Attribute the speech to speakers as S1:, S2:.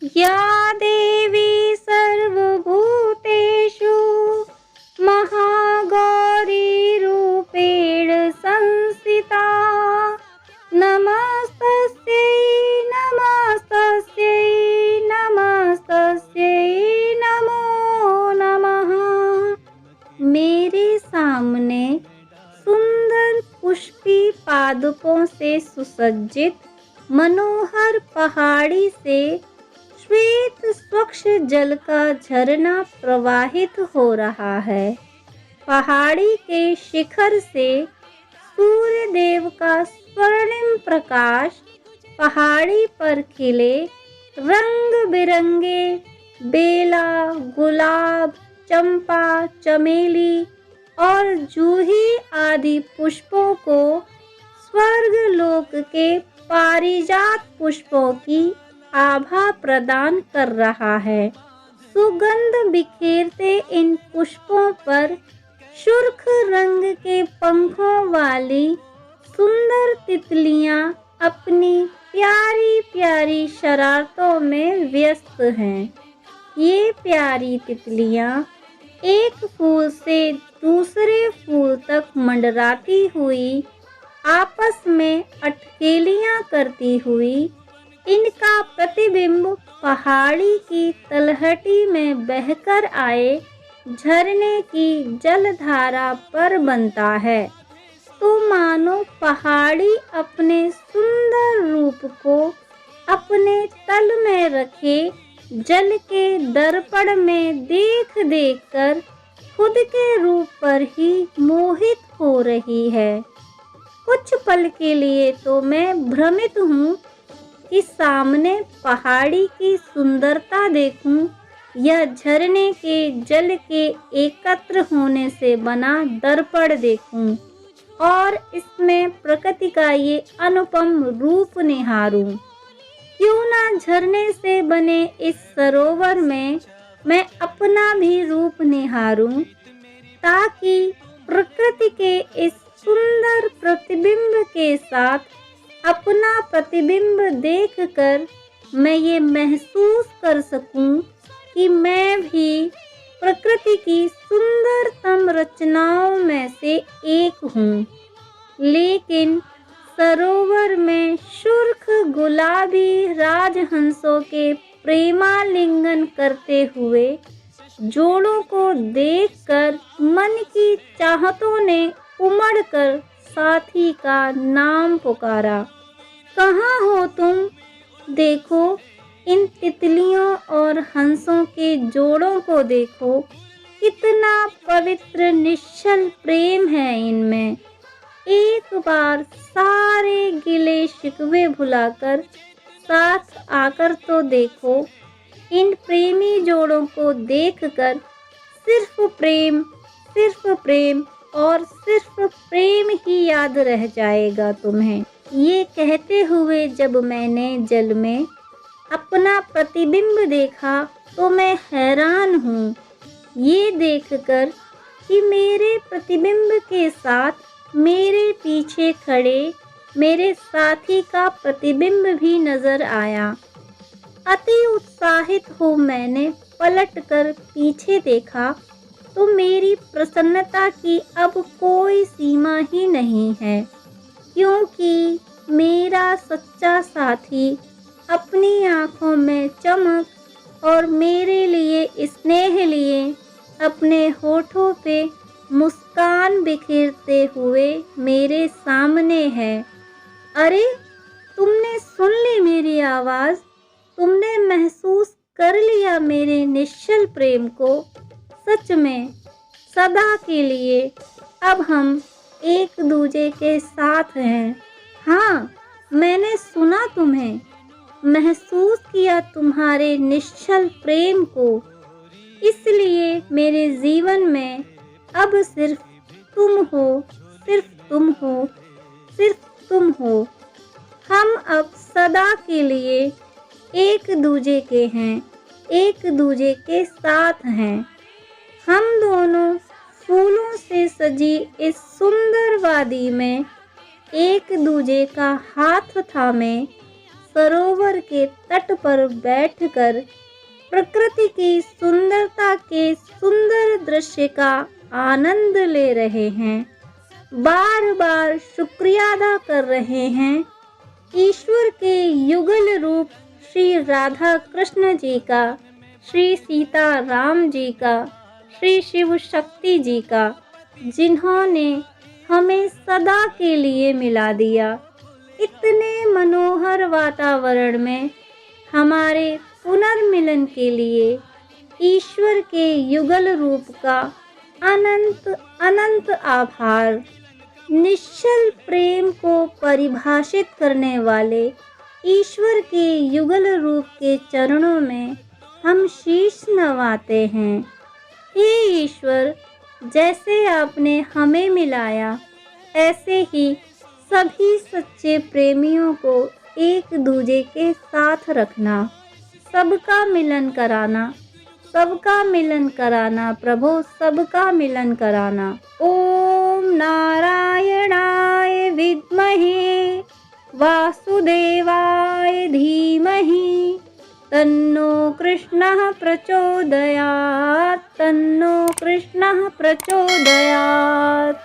S1: या देवी सर्वभूतेषु महागौरीरूपेण संस्थिता नमस्तस्यै नमस्तस्यै नमस्तस्यै नमो नमः। मेरे सामने सुंदर पुष्पी पादपों से सुसज्जित मनोहर पहाड़ी से श्वेत स्वच्छ जल का झरना प्रवाहित हो रहा है। पहाड़ी के शिखर से सूर्य देव का स्वर्णिम प्रकाश पहाड़ी पर खिले रंग बिरंगे बेला, गुलाब, चंपा, चमेली और जूही आदि पुष्पों को स्वर्ग लोक के पारिजात पुष्पों की आभा प्रदान कर रहा है। सुगंध बिखेरते इन पुष्पों पर सुर्ख रंग के पंखों वाली सुंदर तितलियां अपनी प्यारी प्यारी शरारतों में व्यस्त हैं। ये प्यारी तितलियां एक फूल से दूसरे फूल तक मंडराती हुई आपस में अटखेलियां करती हुई इनका प्रतिबिंब पहाड़ी की तलहटी में बहकर आए झरने की जलधारा पर बनता है। तो मानो पहाड़ी अपने सुंदर रूप को अपने तल में रखे जल के दर्पण में देख देख कर खुद के रूप पर ही मोहित हो रही है। कुछ पल के लिए तो मैं भ्रमित हूँ कि सामने पहाड़ी की सुंदरता देखूं या झरने के जल के एकत्र होने से बना दर्पण देखूं और इसमें प्रकृति का ये अनुपम रूप निहारूं। क्यों ना झरने से बने इस सरोवर में मैं अपना भी रूप निहारूं, ताकि प्रकृति के इस सुंदर प्रतिबिंब के साथ अपना प्रतिबिंब देखकर मैं ये महसूस कर सकूं कि मैं भी प्रकृति की सुंदरतम रचनाओं में से एक हूँ। लेकिन सरोवर में सुर्ख गुलाबी राजहंसों के प्रेमालिंगन करते हुए जोड़ों को देखकर मन की चाहतों ने उमड़कर साथी का नाम पुकारा। कहाँ हो तुम? देखो, इन तितलियों और हंसों के जोड़ों को देखो, कितना पवित्र निश्चल प्रेम है इनमें। एक बार सारे गिले शिकवे भुलाकर साथ आकर तो देखो। इन प्रेमी जोड़ों को देखकर सिर्फ प्रेम और सिर्फ प्रेम ही याद रह जाएगा तुम्हें। ये कहते हुए जब मैंने जल में अपना प्रतिबिंब देखा तो मैं हैरान हूँ, ये देखकर कि मेरे प्रतिबिंब के साथ मेरे पीछे खड़े मेरे साथी का प्रतिबिंब भी नजर आया। अति उत्साहित हो मैंने पलटकर पीछे देखा तो मेरी प्रसन्नता की अब कोई सीमा ही नहीं है, क्योंकि मेरा सच्चा साथी अपनी आँखों में चमक और मेरे लिए स्नेह लिए अपने होठों पे मुस्कान बिखेरते हुए मेरे सामने है। अरे, तुमने सुन ली मेरी आवाज़? तुमने महसूस कर लिया मेरे निश्चल प्रेम को? सच में सदा के लिए अब हम एक दूजे के साथ हैं। हाँ, मैंने सुना तुम्हें, महसूस किया तुम्हारे निश्चल प्रेम को। इसलिए मेरे जीवन में अब सिर्फ तुम हो, सिर्फ तुम हो, सिर्फ तुम हो। हम अब सदा के लिए एक दूजे के हैं, एक दूजे के साथ हैं। हम दोनों फूलों से सजी इस सुंदर वादी में एक दूजे का हाथ थामे सरोवर के तट पर बैठकर प्रकृति की सुंदरता के सुंदर दृश्य का आनंद ले रहे हैं। बार बार शुक्रिया अदा कर रहे हैं ईश्वर के युगल रूप श्री राधा कृष्ण जी का, श्री सीता राम जी का, श्री शिव शक्ति जी का, जिन्होंने हमें सदा के लिए मिला दिया। इतने मनोहर वातावरण में हमारे पुनर्मिलन के लिए ईश्वर के युगल रूप का अनंत अनंत आभार। निश्चल प्रेम को परिभाषित करने वाले ईश्वर के युगल रूप के चरणों में हम शीश नवाते हैं। हे ईश्वर, जैसे आपने हमें मिलाया, ऐसे ही सभी सच्चे प्रेमियों को एक दूजे के साथ रखना, सबका मिलन कराना, सबका मिलन कराना प्रभु, सबका मिलन कराना। ओम नारायणाय विद्महे वासुदेवाय धीमहि तन्नो कृष्णः प्रचोदयात्, तन्नो कृष्णः प्रचोदयात्।